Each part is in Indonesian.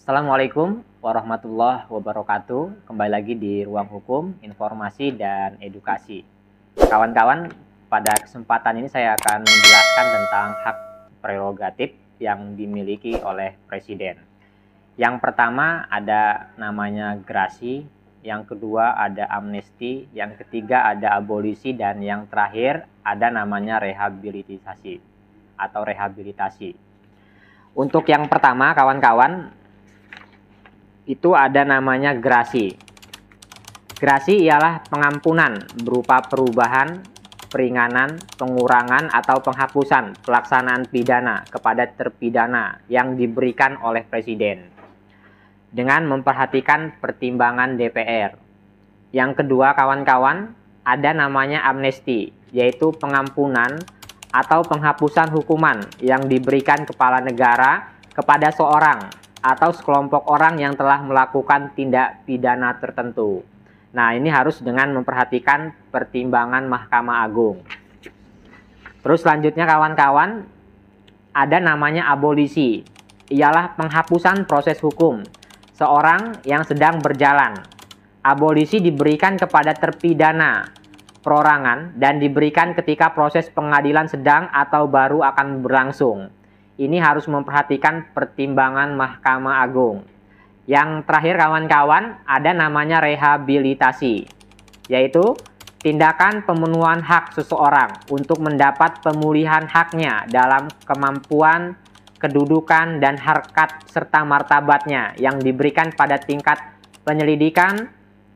Assalamualaikum warahmatullahi wabarakatuh. Kembali lagi di Ruang Hukum, Informasi, dan Edukasi. Kawan-kawan, pada kesempatan ini saya akan menjelaskan tentang hak prerogatif yang dimiliki oleh Presiden. Yang pertama ada namanya gerasi, yang kedua ada amnesti, yang ketiga ada abolisi, dan yang terakhir ada namanya rehabilitasi atau rehabilitasi. Untuk yang pertama, kawan-kawan, itu ada namanya gerasi. Gerasi ialah pengampunan berupa perubahan, peringanan, pengurangan, atau penghapusan pelaksanaan pidana kepada terpidana yang diberikan oleh Presiden dengan memperhatikan pertimbangan DPR. Yang kedua, kawan-kawan, ada namanya amnesti, yaitu pengampunan atau penghapusan hukuman yang diberikan kepala negara kepada seorang atau sekelompok orang yang telah melakukan tindak pidana tertentu. Nah, ini harus dengan memperhatikan pertimbangan Mahkamah Agung. Terus selanjutnya, kawan-kawan, ada namanya abolisi. Ialah penghapusan proses hukum seorang yang sedang berjalan. Abolisi diberikan kepada terpidana perorangan dan diberikan ketika proses pengadilan sedang atau baru akan berlangsung. Ini harus memperhatikan pertimbangan Mahkamah Agung. Yang terakhir, kawan-kawan, ada namanya rehabilitasi, yaitu tindakan pemenuhan hak seseorang untuk mendapat pemulihan haknya dalam kemampuan, kedudukan, dan harkat serta martabatnya yang diberikan pada tingkat penyelidikan,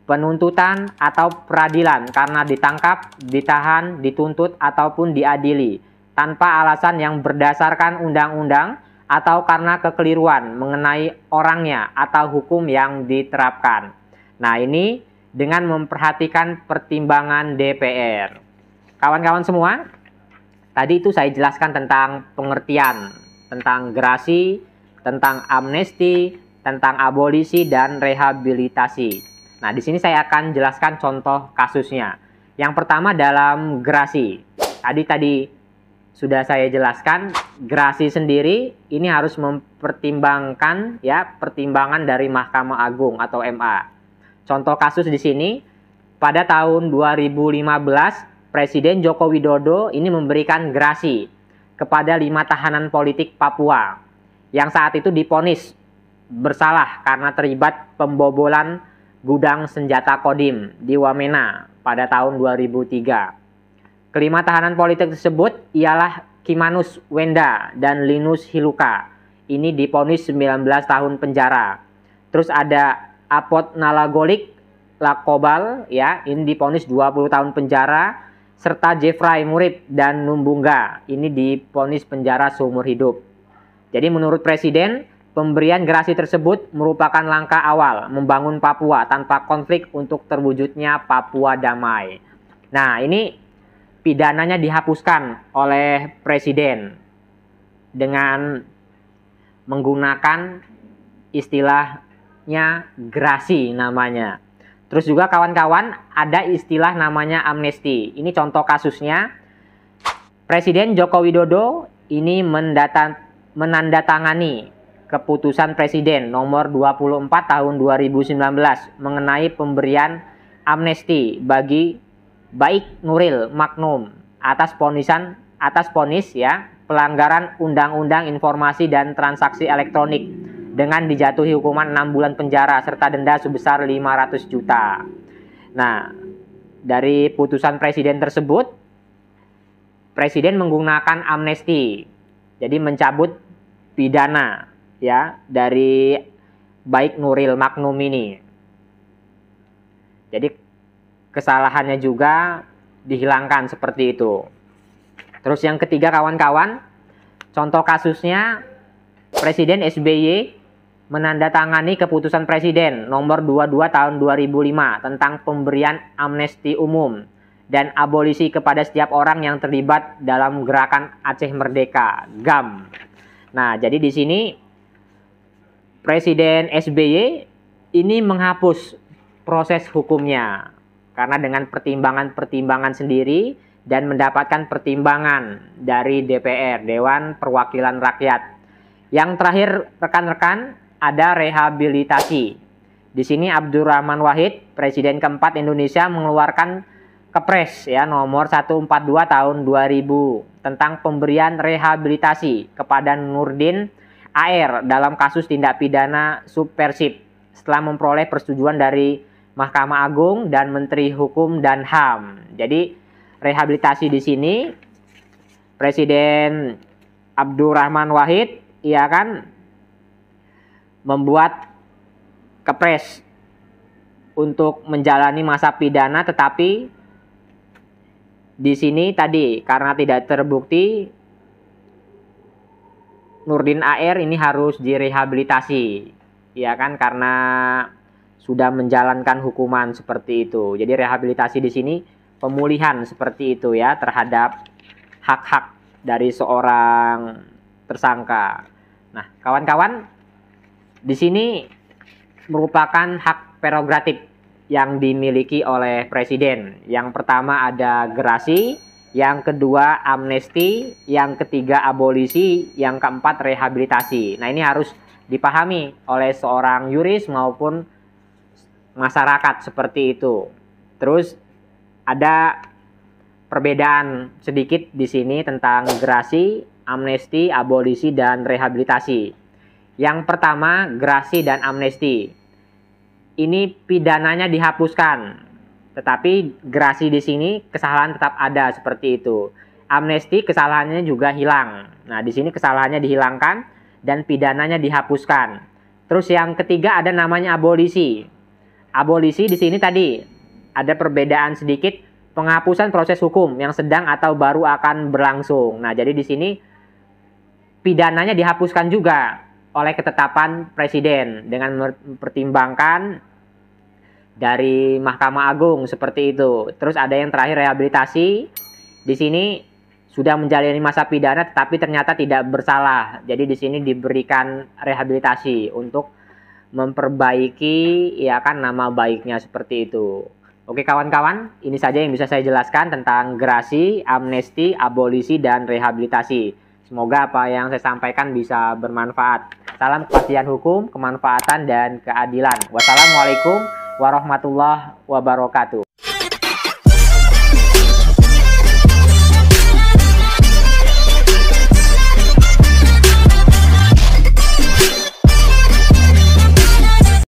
penuntutan, atau peradilan karena ditangkap, ditahan, dituntut, ataupun diadili tanpa alasan yang berdasarkan undang-undang atau karena kekeliruan mengenai orangnya atau hukum yang diterapkan. Nah, ini dengan memperhatikan pertimbangan DPR. Kawan-kawan semua, tadi itu saya jelaskan tentang pengertian, tentang gerasi, tentang amnesti, tentang abolisi, dan rehabilitasi. Nah, di sini saya akan jelaskan contoh kasusnya. Yang pertama dalam gerasi. Tadi sudah saya jelaskan, gerasi sendiri ini harus mempertimbangkan pertimbangan dari Mahkamah Agung atau MA. Contoh kasus di sini, pada tahun 2015 Presiden Joko Widodo ini memberikan gerasi kepada 5 tahanan politik Papua yang saat itu divonis bersalah karena terlibat pembobolan gudang senjata Kodim di Wamena pada tahun 2003. Kelima tahanan politik tersebut ialah Kimanus Wenda dan Linus Hiluka. Ini divonis 19 tahun penjara. Terus ada Apot Nalagolik Lakobal, ini divonis 20 tahun penjara, serta Jeffrey Murib dan Numbungga, ini divonis penjara seumur hidup. Jadi menurut Presiden, pemberian gerasi tersebut merupakan langkah awal membangun Papua tanpa konflik untuk terwujudnya Papua damai. Nah, ini pidananya dihapuskan oleh Presiden dengan menggunakan istilahnya gerasi namanya. Terus juga kawan-kawan ada istilah namanya amnesti. Ini contoh kasusnya. Presiden Joko Widodo ini menandatangani keputusan Presiden nomor 24 tahun 2019 mengenai pemberian amnesti bagi Baik Nuril Magnum atas vonis pelanggaran Undang-Undang Informasi dan Transaksi Elektronik dengan dijatuhi hukuman 6 bulan penjara serta denda sebesar 500 juta. Nah, dari putusan Presiden tersebut, Presiden menggunakan amnesti. Jadi mencabut pidana dari Baik Nuril Magnum ini. Jadi kesalahannya juga dihilangkan seperti itu. Terus yang ketiga, kawan-kawan, contoh kasusnya Presiden SBY menandatangani keputusan Presiden nomor 22 tahun 2005 tentang pemberian amnesti umum dan abolisi kepada setiap orang yang terlibat dalam gerakan Aceh Merdeka (GAM). Nah, jadi di sini Presiden SBY ini menghapus proses hukumnya karena dengan pertimbangan-pertimbangan sendiri dan mendapatkan pertimbangan dari DPR, Dewan Perwakilan Rakyat. Yang terakhir, rekan-rekan, ada rehabilitasi. Di sini Abdurrahman Wahid, Presiden keempat Indonesia, mengeluarkan Kepres ya nomor 142 tahun 2000 tentang pemberian rehabilitasi kepada Nurdin AR dalam kasus tindak pidana subversif setelah memperoleh persetujuan dari Mahkamah Agung dan Menteri Hukum dan HAM. Jadi rehabilitasi di sini Presiden Abdurrahman Wahid ia kan membuat Kepres untuk menjalani masa pidana, tetapi di sini tadi karena tidak terbukti Nurdin AR ini harus direhabilitasi, ya kan, karena sudah menjalankan hukuman seperti itu. Jadi rehabilitasi di sini pemulihan seperti itu ya terhadap hak-hak dari seorang tersangka. Nah, kawan-kawan, di sini merupakan hak prerogatif yang dimiliki oleh Presiden. Yang pertama ada gerasi, yang kedua amnesti, yang ketiga abolisi, yang keempat rehabilitasi. Nah, ini harus dipahami oleh seorang yuris maupun masyarakat seperti itu. Terus ada perbedaan sedikit di sini tentang gerasi, amnesti, abolisi, dan rehabilitasi. Yang pertama, gerasi dan amnesti. Ini pidananya dihapuskan, tetapi gerasi di sini kesalahan tetap ada seperti itu. Amnesti kesalahannya juga hilang. Nah, di sini kesalahannya dihilangkan dan pidananya dihapuskan. Terus yang ketiga ada namanya abolisi. Abolisi di sini tadi ada perbedaan sedikit, penghapusan proses hukum yang sedang atau baru akan berlangsung. Nah, jadi di sini pidananya dihapuskan juga oleh ketetapan Presiden dengan mempertimbangkan dari Mahkamah Agung seperti itu. Terus ada yang terakhir rehabilitasi. Di sini sudah menjalani masa pidana tetapi ternyata tidak bersalah. Jadi di sini diberikan rehabilitasi untuk memperbaiki ya kan nama baiknya seperti itu. Oke kawan-kawan, ini saja yang bisa saya jelaskan tentang gerasi, amnesti, abolisi, dan rehabilitasi. Semoga apa yang saya sampaikan bisa bermanfaat. Salam kepastian hukum, kemanfaatan, dan keadilan. Wassalamualaikum warahmatullahi wabarakatuh.